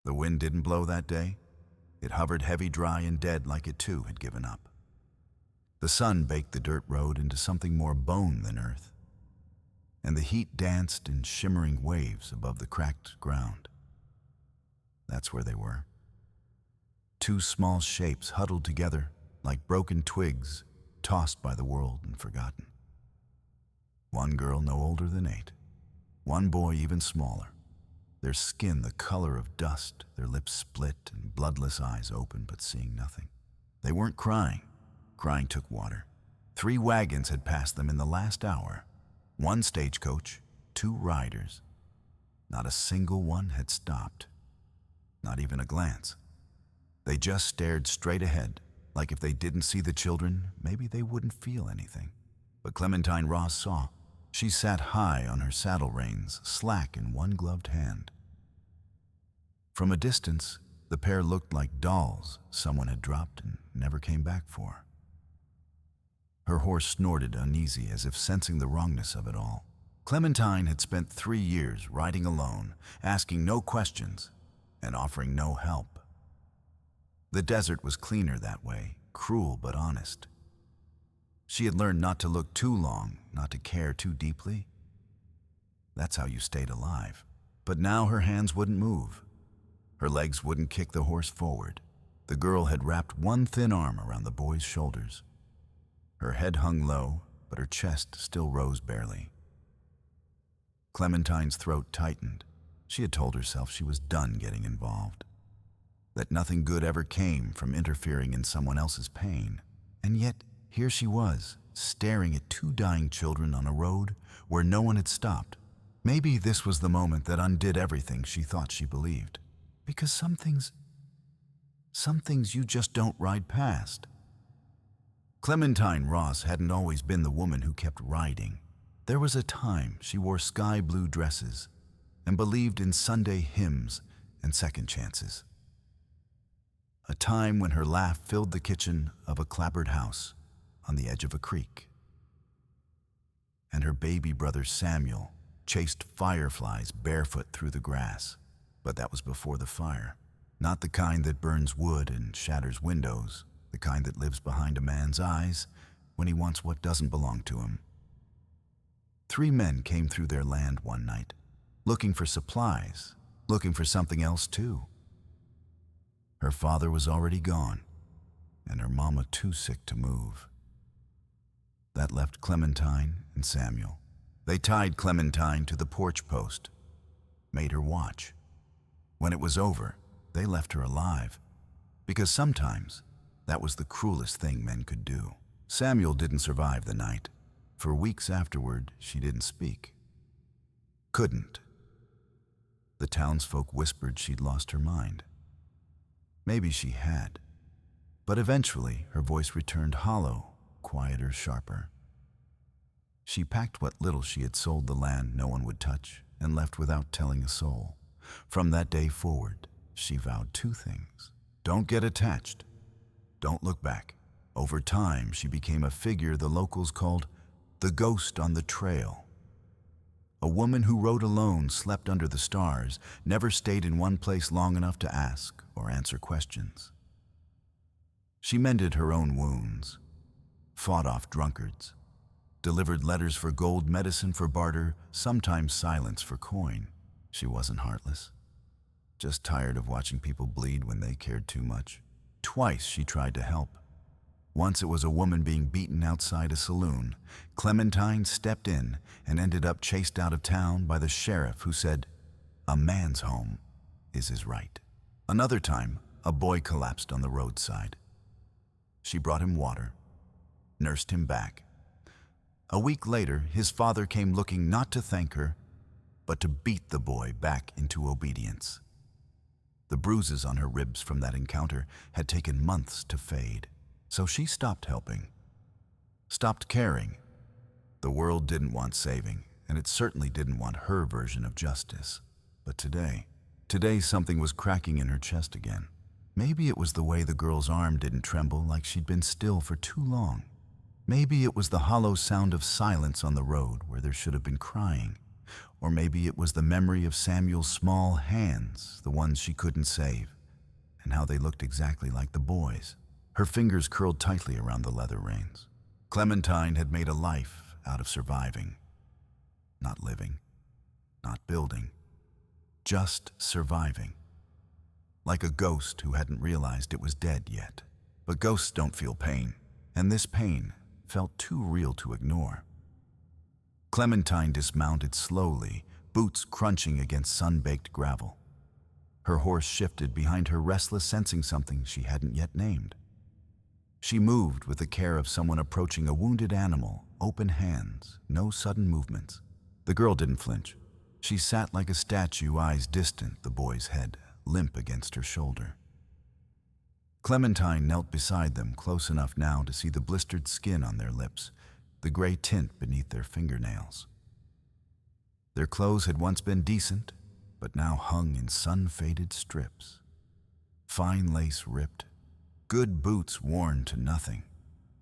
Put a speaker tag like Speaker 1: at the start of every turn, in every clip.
Speaker 1: The wind didn't blow that day. It hovered heavy, dry, and dead like it too had given up. The sun baked the dirt road into something more bone than earth, and the heat danced in shimmering waves above the cracked ground. That's where they were. Two small shapes huddled together like broken twigs tossed by the world and forgotten. One girl no older than 8, one boy even smaller, their skin the color of dust, their lips split and bloodless eyes open but seeing nothing. They weren't crying. Crying took water. 3 wagons had passed them in the last hour. 1 stagecoach, 2 riders. Not a single one had stopped. Not even a glance. They just stared straight ahead, like if they didn't see the children, maybe they wouldn't feel anything. But Clementine Ross saw. She sat high on her saddle reins, slack in one gloved hand. From a distance, the pair looked like dolls someone had dropped and never came back for. Her horse snorted uneasy as if sensing the wrongness of it all. Clementine had spent 3 years riding alone, asking no questions and offering no help. The desert was cleaner that way, cruel but honest. She had learned not to look too long, not to care too deeply. That's how you stayed alive. But now her hands wouldn't move. Her legs wouldn't kick the horse forward. The girl had wrapped one thin arm around the boy's shoulders. Her head hung low, but her chest still rose barely. Clementine's throat tightened. She had told herself she was done getting involved, that nothing good ever came from interfering in someone else's pain. And yet, here she was, staring at 2 dying children on a road where no one had stopped. Maybe this was the moment that undid everything she thought she believed. Because some things you just don't ride past. Clementine Ross hadn't always been the woman who kept riding. There was a time she wore sky blue dresses and believed in Sunday hymns and second chances. A time when her laugh filled the kitchen of a clapboard house on the edge of a creek. And her baby brother Samuel chased fireflies barefoot through the grass. But that was before the fire. Not the kind that burns wood and shatters windows, the kind that lives behind a man's eyes when he wants what doesn't belong to him. 3 men came through their land one night, looking for supplies, looking for something else too. Her father was already gone, and her mama too sick to move. That left Clementine and Samuel. They tied Clementine to the porch post, made her watch. When it was over, they left her alive, because sometimes that was the cruelest thing men could do. Samuel didn't survive the night. For weeks afterward, she didn't speak. Couldn't. The townsfolk whispered she'd lost her mind. Maybe she had. But eventually, her voice returned hollow, quieter, sharper. She packed what little she had sold the land no one would touch and left without telling a soul. From that day forward, she vowed 2 things. Don't get attached. Don't look back. Over time, she became a figure the locals called the ghost on the trail. A woman who rode alone, slept under the stars, never stayed in one place long enough to ask or answer questions. She mended her own wounds, fought off drunkards, delivered letters for gold, medicine for barter, sometimes silence for coin. She wasn't heartless, just tired of watching people bleed when they cared too much. Twice she tried to help. Once it was a woman being beaten outside a saloon. Clementine stepped in and ended up chased out of town by the sheriff who said, "A man's home is his right." Another time, a boy collapsed on the roadside. She brought him water, nursed him back. A week later, his father came looking not to thank her, but to beat the boy back into obedience. The bruises on her ribs from that encounter had taken months to fade. So she stopped helping, stopped caring. The world didn't want saving, and it certainly didn't want her version of justice. But today something was cracking in her chest again. Maybe it was the way the girl's arm didn't tremble like she'd been still for too long. Maybe it was the hollow sound of silence on the road where there should have been crying. Or maybe it was the memory of Samuel's small hands, the ones she couldn't save, and how they looked exactly like the boys. Her fingers curled tightly around the leather reins. Clementine had made a life out of surviving. Not living, not building, just surviving. Like a ghost who hadn't realized it was dead yet. But ghosts don't feel pain, and this pain felt too real to ignore. Clementine dismounted slowly, boots crunching against sun-baked gravel. Her horse shifted behind her, restless, sensing something she hadn't yet named. She moved with the care of someone approaching a wounded animal, open hands, no sudden movements. The girl didn't flinch. She sat like a statue, eyes distant, the boy's head limp against her shoulder. Clementine knelt beside them, close enough now to see the blistered skin on their lips, the gray tint beneath their fingernails. Their clothes had once been decent, but now hung in sun-faded strips. Fine lace ripped, good boots worn to nothing.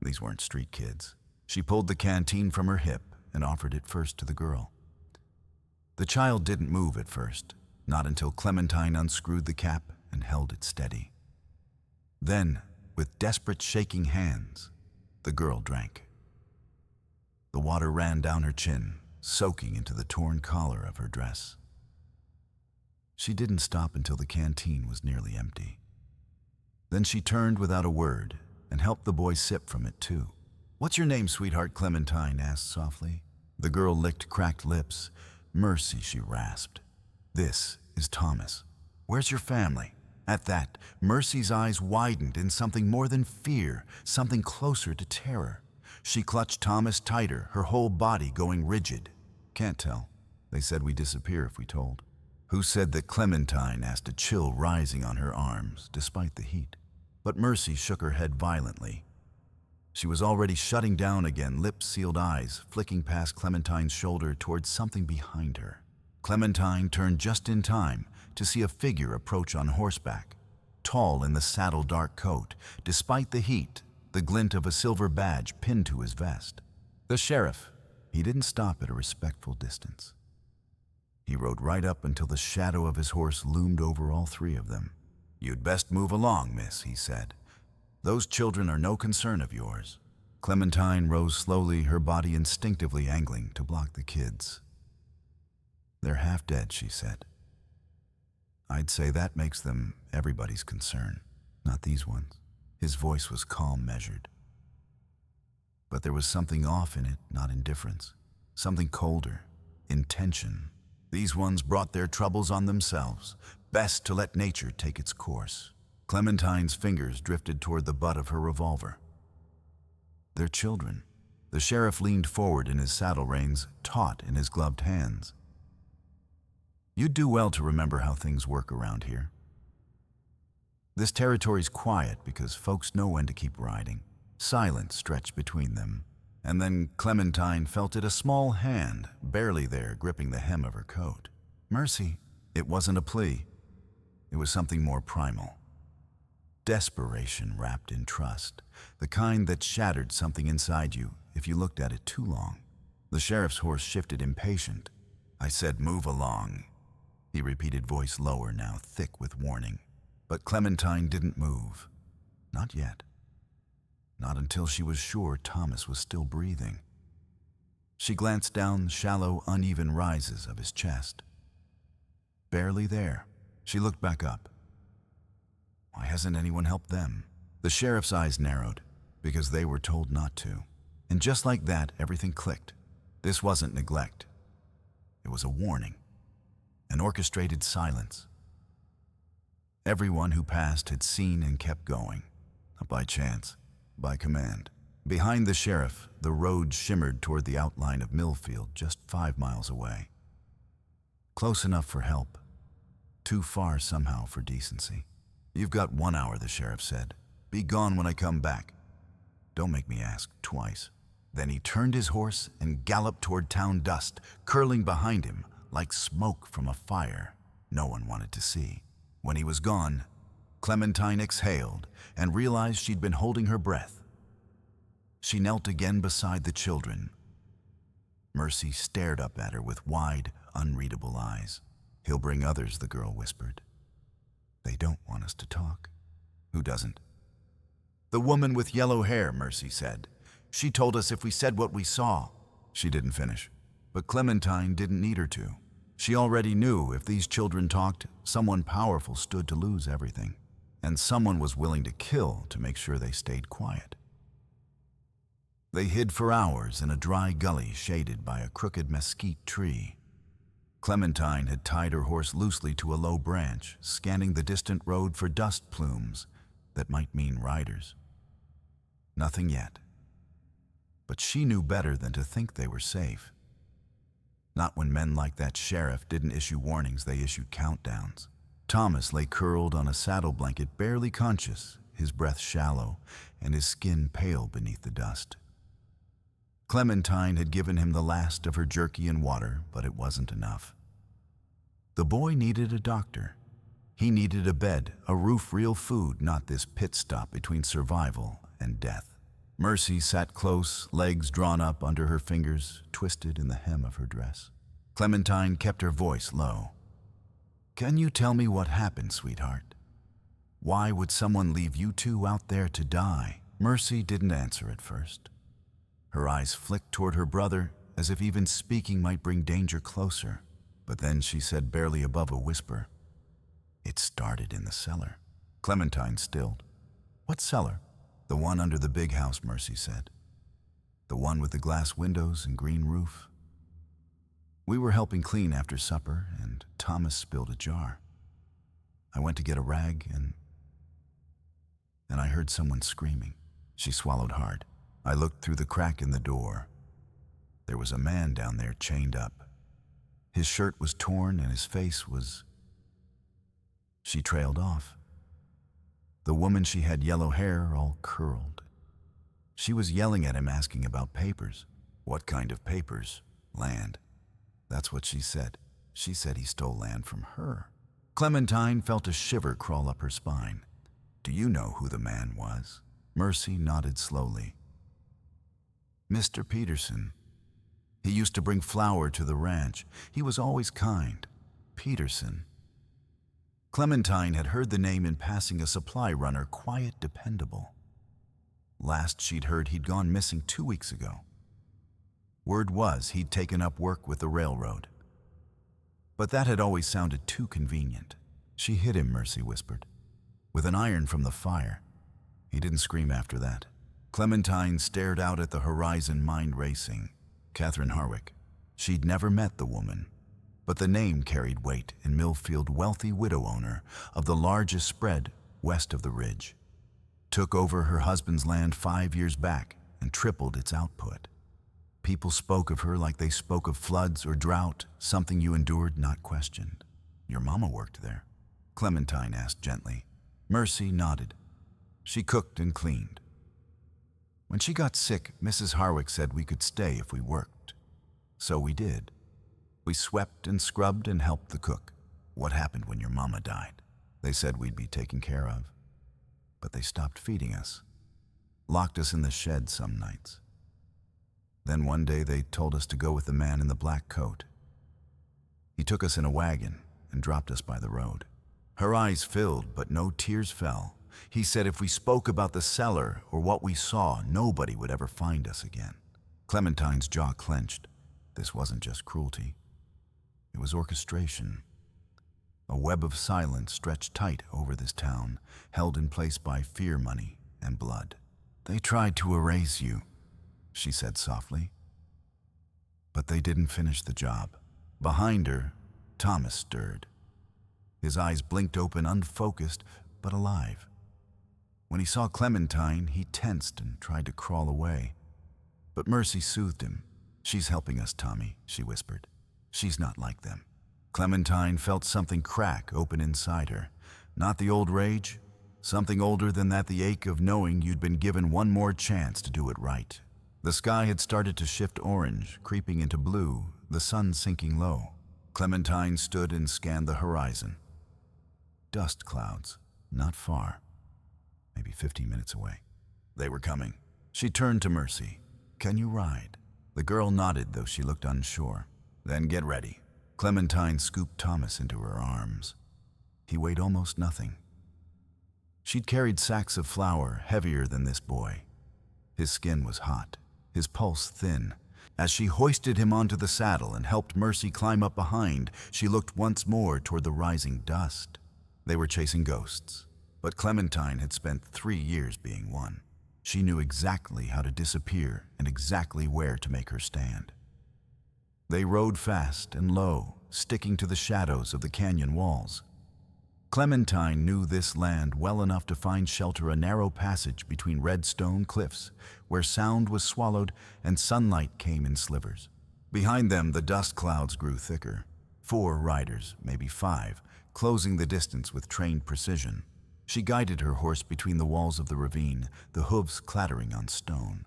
Speaker 1: These weren't street kids. She pulled the canteen from her hip and offered it first to the girl. The child didn't move at first, not until Clementine unscrewed the cap and held it steady. Then, with desperate shaking hands, the girl drank. The water ran down her chin, soaking into the torn collar of her dress. She didn't stop until the canteen was nearly empty. Then she turned without a word and helped the boy sip from it too. "What's your name, sweetheart?" Clementine asked softly. The girl licked cracked lips. "Mercy," she rasped. "This is Thomas. Where's your family?" At that, Mercy's eyes widened in something more than fear, something closer to terror. She clutched Thomas tighter, her whole body going rigid. "Can't tell. They said we disappear if we told." "Who said that?" Clementine asked, a chill rising on her arms, despite the heat. But Mercy shook her head violently. She was already shutting down again, lips-sealed eyes flicking past Clementine's shoulder towards something behind her. Clementine turned just in time to see a figure approach on horseback, tall in the saddle dark coat, despite the heat, the glint of a silver badge pinned to his vest. The sheriff. He didn't stop at a respectful distance. He rode right up until the shadow of his horse loomed over all three of them. "You'd best move along, miss," he said. "Those children are no concern of yours." Clementine rose slowly, her body instinctively angling to block the kids. "They're half dead," she said. "I'd say that makes them everybody's concern, not these ones." His voice was calm, measured. But there was something off in it, not indifference. Something colder, intention. These ones brought their troubles on themselves. Best to let nature take its course. Clementine's fingers drifted toward the butt of her revolver. They're children. The sheriff leaned forward in his saddle reins, taut in his gloved hands. "You'd do well to remember how things work around here. This territory's quiet because folks know when to keep riding." Silence stretched between them, and then Clementine felt it, a small hand, barely there, gripping the hem of her coat. "Mercy." It wasn't a plea. It was something more primal. Desperation wrapped in trust, the kind that shattered something inside you if you looked at it too long. The sheriff's horse shifted, impatient. "I said move along," he repeated, voice lower now, thick with warning. But Clementine didn't move. Not yet. Not until she was sure Thomas was still breathing. She glanced down the shallow, uneven rises of his chest. Barely there. She looked back up. Why hasn't anyone helped them? The sheriff's eyes narrowed, because they were told not to. And just like that, everything clicked. This wasn't neglect. It was a warning. An orchestrated silence. Everyone who passed had seen and kept going. Not by chance, by command. Behind the sheriff, the road shimmered toward the outline of Millfield, just 5 miles away. Close enough for help. Too far somehow for decency. "You've got 1 hour, the sheriff said. "Be gone when I come back. Don't make me ask twice." Then he turned his horse and galloped toward town dust, curling behind him like smoke from a fire no one wanted to see. When he was gone, Clementine exhaled and realized she'd been holding her breath. She knelt again beside the children. Mercy stared up at her with wide, unreadable eyes. "He'll bring others," the girl whispered. "They don't want us to talk." "Who doesn't?" "The woman with yellow hair," Mercy said. "She told us if we said what we saw." She didn't finish, but Clementine didn't need her to. She already knew if these children talked, someone powerful stood to lose everything, and someone was willing to kill to make sure they stayed quiet. They hid for hours in a dry gully shaded by a crooked mesquite tree. Clementine had tied her horse loosely to a low branch, scanning the distant road for dust plumes that might mean riders. Nothing yet. But she knew better than to think they were safe. Not when men like that sheriff didn't issue warnings, they issued countdowns. Thomas lay curled on a saddle blanket, barely conscious, his breath shallow and his skin pale beneath the dust. Clementine had given him the last of her jerky and water, but it wasn't enough. The boy needed a doctor. He needed a bed, a roof, real food, not this pit stop between survival and death. Mercy sat close, legs drawn up under her fingers, twisted in the hem of her dress. Clementine kept her voice low. "Can you tell me what happened, sweetheart? Why would someone leave you two out there to die?" Mercy didn't answer at first. Her eyes flicked toward her brother, as if even speaking might bring danger closer. But then she said, barely above a whisper, "It started in the cellar." Clementine stilled. "What cellar?" "The one under the big house," Mercy said. "The one with the glass windows and green roof. We were helping clean after supper, and Thomas spilled a jar. I went to get a rag, and I heard someone screaming." She swallowed hard. "I looked through the crack in the door. There was a man down there chained up. His shirt was torn and his face was..." She trailed off. The woman, she had yellow hair, all curled. She was yelling at him, asking about papers. "What kind of papers?" "Land." That's what she said. She said he stole land from her. Clementine felt a shiver crawl up her spine. "Do you know who the man was?" Mercy nodded slowly. "Mr. Peterson. He used to bring flour to the ranch. He was always kind. Peterson." Clementine had heard the name in passing, a supply runner, quiet, dependable. Last she'd heard, he'd gone missing 2 weeks ago. Word was he'd taken up work with the railroad. But that had always sounded too convenient. "She hit him," Mercy whispered, "with an iron from the fire. He didn't scream after that." Clementine stared out at the horizon, mind racing. Catherine Harwick. She'd never met the woman, but the name carried weight in Millfield, wealthy widow owner of the largest spread west of the ridge. Took over her husband's land 5 years back and tripled its output. People spoke of her like they spoke of floods or drought, something you endured, not questioned. "Your mama worked there?" Clementine asked gently. Mercy nodded. She cooked and cleaned. When she got sick, Mrs. Harwick said we could stay if we worked. So we did. We swept and scrubbed and helped the cook. "What happened when your mama died?" "They said we'd be taken care of. But they stopped feeding us. Locked us in the shed some nights. Then one day they told us to go with the man in the black coat. He took us in a wagon and dropped us by the road." Her eyes filled, but no tears fell. "He said if we spoke about the cellar or what we saw, nobody would ever find us again." Clementine's jaw clenched. This wasn't just cruelty. It was orchestration. A web of silence stretched tight over this town, held in place by fear money and blood. "They tried to erase you," she said softly. But they didn't finish the job. Behind her, Thomas stirred. His eyes blinked open, unfocused, but alive. When he saw Clementine, he tensed and tried to crawl away. But Mercy soothed him. "She's helping us, Tommy," she whispered. "She's not like them." Clementine felt something crack open inside her. Not the old rage, something older than that, the ache of knowing you'd been given one more chance to do it right. The sky had started to shift orange, creeping into blue, the sun sinking low. Clementine stood and scanned the horizon. Dust clouds, not far, maybe 15 minutes away. They were coming. She turned to Mercy. "Can you ride?" The girl nodded, though she looked unsure. Then get ready. Clementine scooped Thomas into her arms. He weighed almost nothing. She'd carried sacks of flour heavier than this boy. His skin was hot, his pulse thin. As she hoisted him onto the saddle and helped Mercy climb up behind, she looked once more toward the rising dust. They were chasing ghosts, but Clementine had spent 3 years being one. She knew exactly how to disappear and exactly where to make her stand. They rode fast and low, sticking to the shadows of the canyon walls. Clementine knew this land well enough to find shelter a narrow passage between red stone cliffs, where sound was swallowed and sunlight came in slivers. Behind them, the dust clouds grew thicker. 4 riders, maybe 5, closing the distance with trained precision. She guided her horse between the walls of the ravine, the hooves clattering on stone.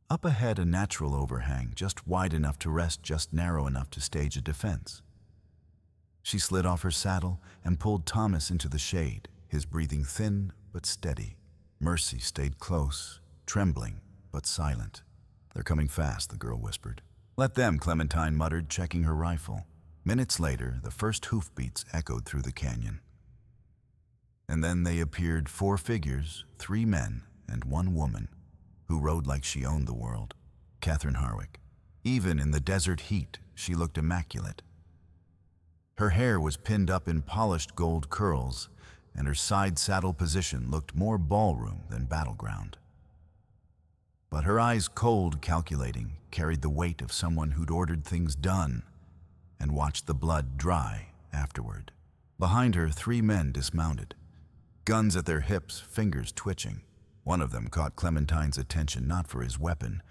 Speaker 1: Up ahead, a natural overhang, just wide enough to rest, just narrow enough to stage a defense. She slid off her saddle and pulled Thomas into the shade, his breathing thin but steady. Mercy stayed close, trembling but silent. "They're coming fast," the girl whispered. "Let them," Clementine muttered, checking her rifle. Minutes later, the first hoofbeats echoed through the canyon. And then they appeared, 4 figures, 3 men and 1 woman, who rode like she owned the world. Catherine Harwick. Even in the desert heat, she looked immaculate. Her hair was pinned up in polished gold curls, and her side saddle position looked more ballroom than battleground. But her eyes, cold, calculating, carried the weight of someone who'd ordered things done and watched the blood dry afterward. Behind her, 3 men dismounted, guns at their hips, fingers twitching. One of them caught Clementine's attention, not for his weapon,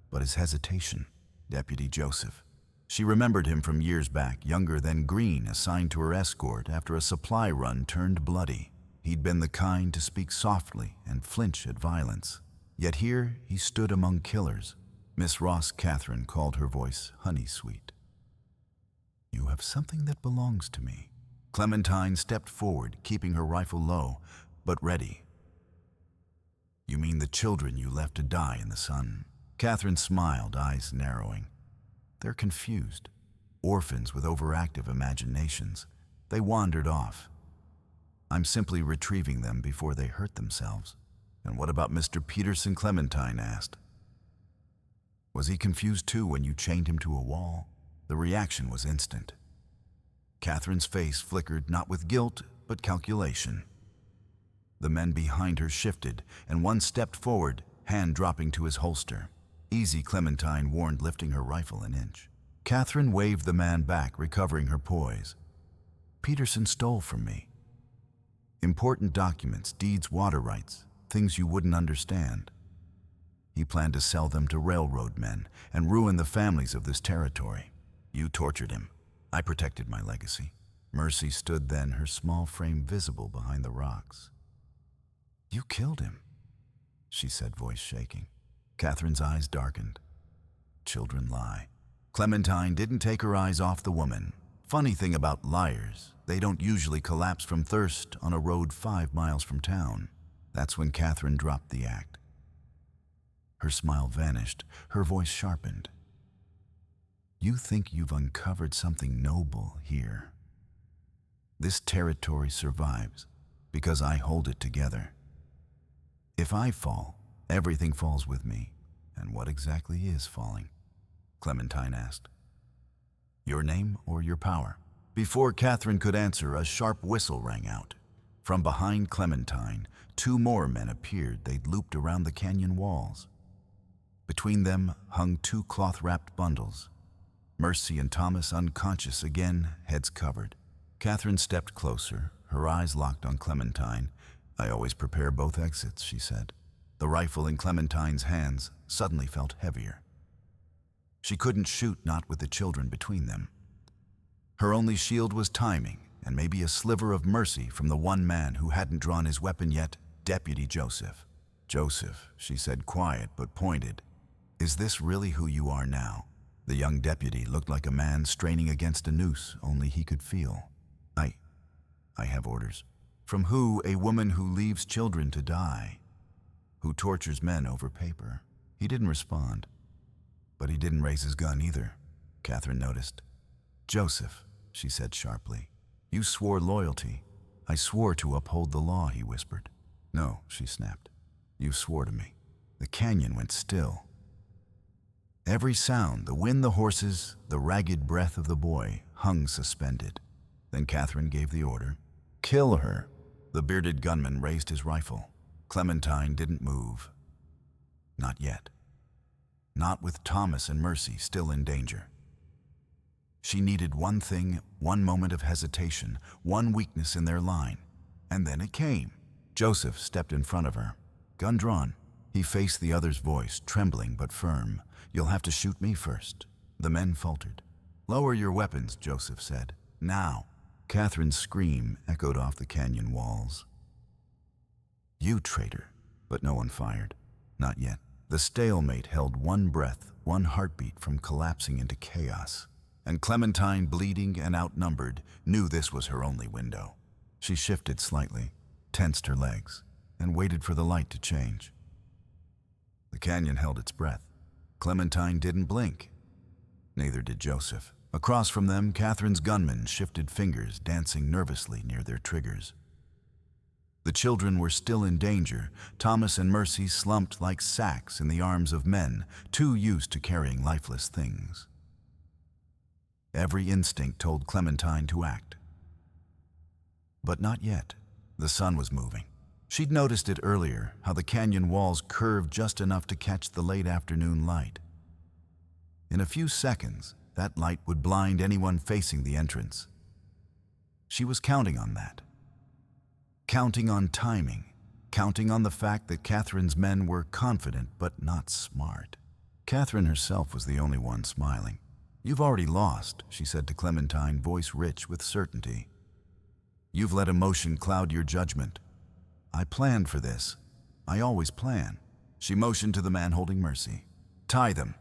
Speaker 1: but his hesitation. Deputy Joseph. She remembered him from years back, younger than Green, assigned to her escort after a supply run turned bloody. He'd been the kind to speak softly and flinch at violence. Yet here he stood among killers. Miss Ross Catherine called her voice honey-sweet. "You have something that belongs to me." Clementine stepped forward, keeping her rifle low, but ready. "You mean the children you left to die in the sun?" Catherine smiled, eyes narrowing. "They're confused. Orphans with overactive imaginations. They wandered off. I'm simply retrieving them before they hurt themselves." "And what about Mr. Peterson?" Clementine asked. "Was he confused too when you chained him to a wall?" The reaction was instant. Catherine's face flickered, not with guilt, but calculation. The men behind her shifted, and one stepped forward, hand dropping to his holster. "Easy," Clementine warned, lifting her rifle an inch. Catherine waved the man back, recovering her poise. "Peterson stole from me. Important documents, deeds, water rights, things you wouldn't understand. He planned to sell them to railroad men and ruin the families of this territory. You tortured him. I protected my legacy." Mercy stood then, her small frame visible behind the rocks. "You killed him," she said, voice shaking. Catherine's eyes darkened. Children lie. Clementine didn't take her eyes off the woman. Funny thing about liars, they don't usually collapse from thirst on a road 5 miles from town. That's when Catherine dropped the act. Her smile vanished, her voice sharpened. "You think you've uncovered something noble here. This territory survives because I hold it together. If I fall, everything falls with me." "And what exactly is falling?" Clementine asked. "Your name or your power?" Before Catherine could answer, a sharp whistle rang out. From behind Clementine, 2 more men appeared. They'd looped around the canyon walls. Between them hung 2 cloth-wrapped bundles. Mercy and Thomas unconscious again, heads covered. Catherine stepped closer, her eyes locked on Clementine. "I always prepare both exits," she said. The rifle in Clementine's hands suddenly felt heavier. She couldn't shoot, not with the children between them. Her only shield was timing, and maybe a sliver of mercy from the one man who hadn't drawn his weapon yet, Deputy Joseph. "Joseph," she said, quiet but pointed, "is this really who you are now?" The young deputy looked like a man straining against a noose only he could feel. I have orders." "From who?" "A woman who leaves children to die, who tortures men over paper." He didn't respond, But he didn't raise his gun either, Catherine noticed. "Joseph," she said sharply, "you swore loyalty." "I swore to uphold the law," he whispered. "No," she snapped. "You swore to me." The canyon went still. Every sound, the wind, the horses, the ragged breath of the boy, hung suspended. Then Catherine gave the order. "Kill her." The bearded gunman raised his rifle. Clementine didn't move. Not yet. Not with Thomas and Mercy still in danger. She needed one thing, one moment of hesitation, one weakness in their line. And then it came. Joseph stepped in front of her, gun drawn. He faced the other's voice, trembling but firm. "You'll have to shoot me first." The men faltered. "Lower your weapons," Joseph said. "Now." Catherine's scream echoed off the canyon walls. "You traitor." But no one fired. Not yet. The stalemate held one breath, one heartbeat from collapsing into chaos. And Clementine, bleeding and outnumbered, knew this was her only window. She shifted slightly, tensed her legs, and waited for the light to change. The canyon held its breath. Clementine didn't blink. Neither did Joseph. Across from them, Catherine's gunmen shifted fingers, dancing nervously near their triggers. The children were still in danger. Thomas and Mercy slumped like sacks in the arms of men, too used to carrying lifeless things. Every instinct told Clementine to act. But not yet. The sun was moving. She'd noticed it earlier, how the canyon walls curved just enough to catch the late afternoon light. In a few seconds, that light would blind anyone facing the entrance. She was counting on that. Counting on timing. Counting on the fact that Catherine's men were confident but not smart. Catherine herself was the only one smiling. "You've already lost," she said to Clementine, voice rich with certainty. "You've let emotion cloud your judgment. I planned for this. I always plan." She motioned to the man holding Mercy. "Tie them.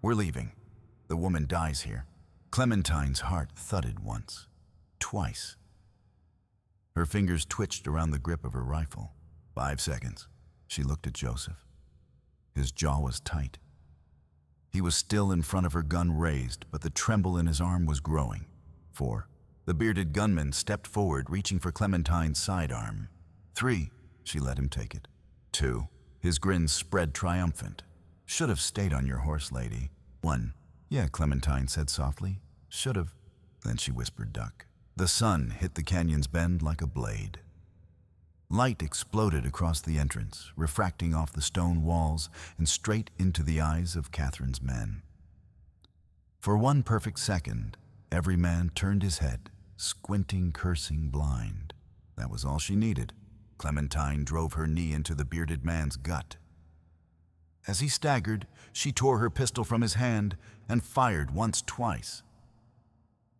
Speaker 1: We're leaving. The woman dies here." Clementine's heart thudded once, twice. Her fingers twitched around the grip of her rifle. 5 seconds. She looked at Joseph. His jaw was tight. He was still in front of her, gun raised, but the tremble in his arm was growing. 4. The bearded gunman stepped forward, reaching for Clementine's sidearm. 3. She let him take it. 2. His grin spread triumphant. "Should have stayed on your horse, lady." 1. "Yeah," Clementine said softly. "Should have." Then she whispered duck. The sun hit the canyon's bend like a blade. Light exploded across the entrance, refracting off the stone walls and straight into the eyes of Catherine's men. For one perfect second, every man turned his head, squinting, cursing, blind. That was all she needed. Clementine drove her knee into the bearded man's gut. As he staggered, she tore her pistol from his hand and fired once, twice.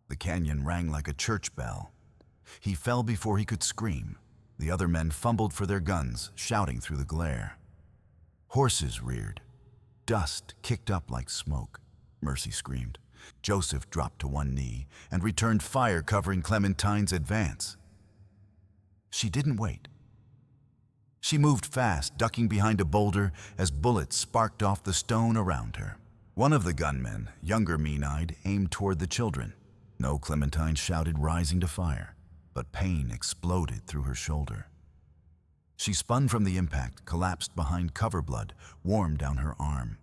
Speaker 1: The canyon rang like a church bell. He fell before he could scream. The other men fumbled for their guns, shouting through the glare. Horses reared. Dust kicked up like smoke. Mercy screamed. Joseph dropped to one knee and returned fire, covering Clementine's advance. She didn't wait. She moved fast, ducking behind a boulder as bullets sparked off the stone around her. One of the gunmen, younger, mean-eyed, aimed toward the children. "No," Clementine shouted, rising to fire. But pain exploded through her shoulder. She spun from the impact, collapsed behind cover blood, warm down her arm.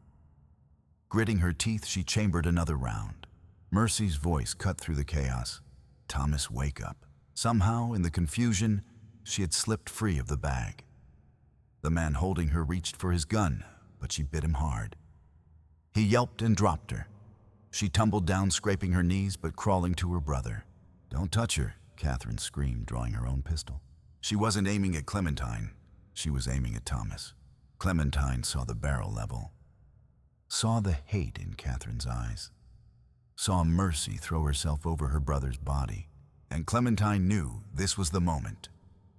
Speaker 1: Gritting her teeth, she chambered another round. Mercy's voice cut through the chaos. "Thomas, wake up." Somehow, in the confusion, she had slipped free of the bag. The man holding her reached for his gun, but she bit him hard. He yelped and dropped her. She tumbled down, scraping her knees but crawling to her brother. "Don't touch her," Catherine screamed, drawing her own pistol. She wasn't aiming at Clementine. She was aiming at Thomas. Clementine saw the barrel level. Saw the hate in Catherine's eyes. Saw Mercy throw herself over her brother's body. And Clementine knew this was the moment.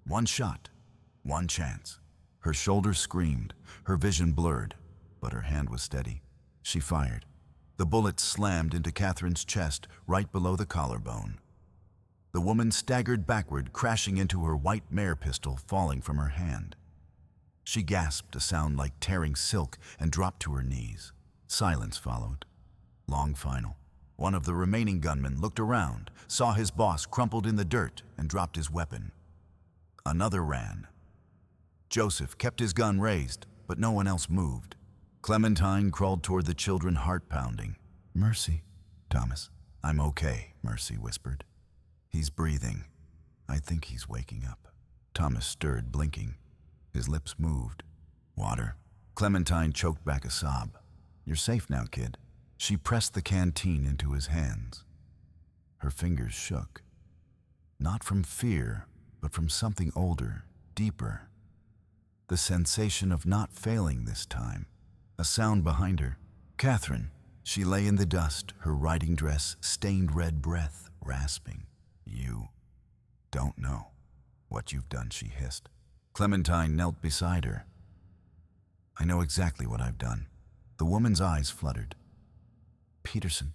Speaker 1: One shot. One chance. Her shoulders screamed. Her vision blurred. But her hand was steady. She fired. The bullet slammed into Catherine's chest, right below the collarbone. The woman staggered backward, crashing into her white mare pistol falling from her hand. She gasped, a sound like tearing silk, and dropped to her knees. Silence followed. Long final. One of the remaining gunmen looked around, saw his boss crumpled in the dirt, and dropped his weapon. Another ran. Joseph kept his gun raised, but no one else moved. Clementine crawled toward the children, heart pounding. "Mercy, Thomas." "I'm okay," Mercy whispered. "He's breathing. I think he's waking up." Thomas stirred, blinking. His lips moved. "Water." Clementine choked back a sob. "You're safe now, kid." She pressed the canteen into his hands. Her fingers shook. Not from fear, but from something older, deeper. The sensation of not failing this time. A sound behind her. "Catherine." She lay in the dust, her riding dress stained red, breath rasping. "You don't know what you've done," she hissed. Clementine knelt beside her. "I know exactly what I've done." The woman's eyes fluttered. "Peterson.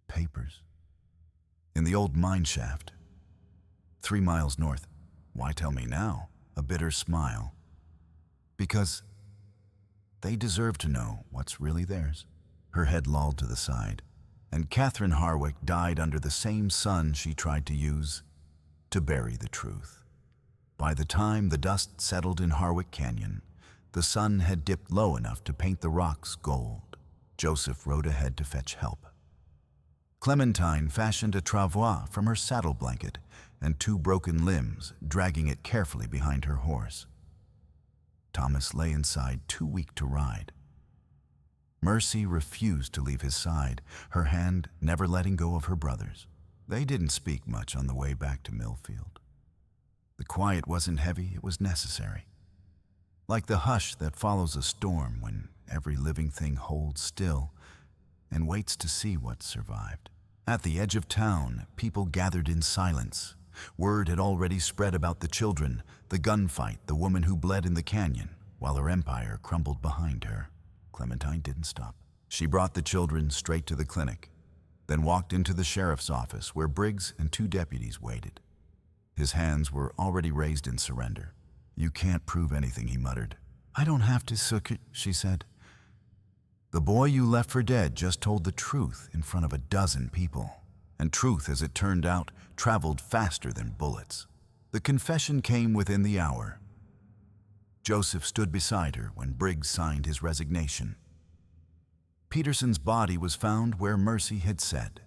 Speaker 1: Papers. In the old mine shaft. 3 miles north." "Why tell me now?" A bitter smile. "Because they deserve to know what's really theirs." Her head lolled to the side. "And Catherine Harwick died under the same sun she tried to use to bury the truth. By the time the dust settled in Harwick Canyon, the sun had dipped low enough to paint the rocks gold." Joseph rode ahead to fetch help. Clementine fashioned a travois from her saddle blanket and 2 broken limbs, dragging it carefully behind her horse. Thomas lay inside, too weak to ride. Mercy refused to leave his side, her hand never letting go of her brother's. They didn't speak much on the way back to Millfield. The quiet wasn't heavy, it was necessary. Like the hush that follows a storm when every living thing holds still and waits to see what survived. At the edge of town, people gathered in silence. Word had already spread about the children, the gunfight, the woman who bled in the canyon, while her empire crumbled behind her. Clementine didn't stop. She brought the children straight to the clinic, then walked into the sheriff's office where Briggs and 2 deputies waited. His hands were already raised in surrender. "You can't prove anything," he muttered. "I don't have to, she said. "The boy you left for dead just told the truth in front of a dozen people. And truth, as it turned out, traveled faster than bullets." The confession came within the hour. Joseph stood beside her when Briggs signed his resignation. Peterson's body was found where Mercy had said.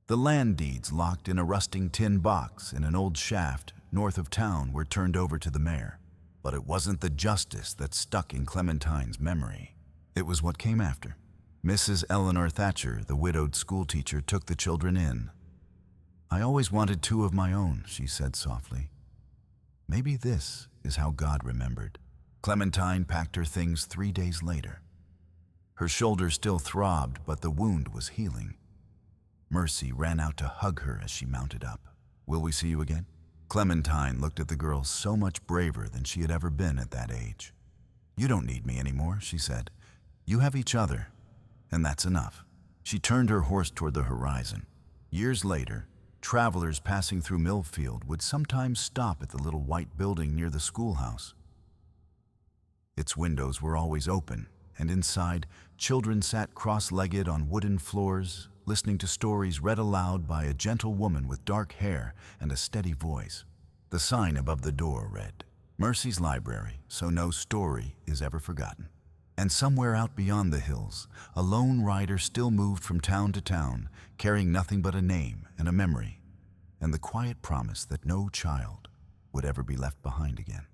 Speaker 1: The land deeds locked in a rusting tin box in an old shaft north of town were turned over to the mayor. But it wasn't the justice that stuck in Clementine's memory. It was what came after. Mrs. Eleanor Thatcher, the widowed schoolteacher, took the children in. "I always wanted 2 of my own," she said softly. "Maybe this is how God remembered." Clementine packed her things 3 days later. Her shoulder still throbbed, but the wound was healing. Mercy ran out to hug her as she mounted up. "Will we see you again?" Clementine looked at the girl so much braver than she had ever been at that age. "You don't need me anymore," she said. "You have each other, and that's enough." She turned her horse toward the horizon. Years later, travelers passing through Millfield would sometimes stop at the little white building near the schoolhouse. Its windows were always open, and inside, children sat cross-legged on wooden floors, listening to stories read aloud by a gentle woman with dark hair and a steady voice. The sign above the door read, "Mercy's Library, so no story is ever forgotten." And somewhere out beyond the hills, a lone rider still moved from town to town, carrying nothing but a name and a memory, and the quiet promise that no child would ever be left behind again.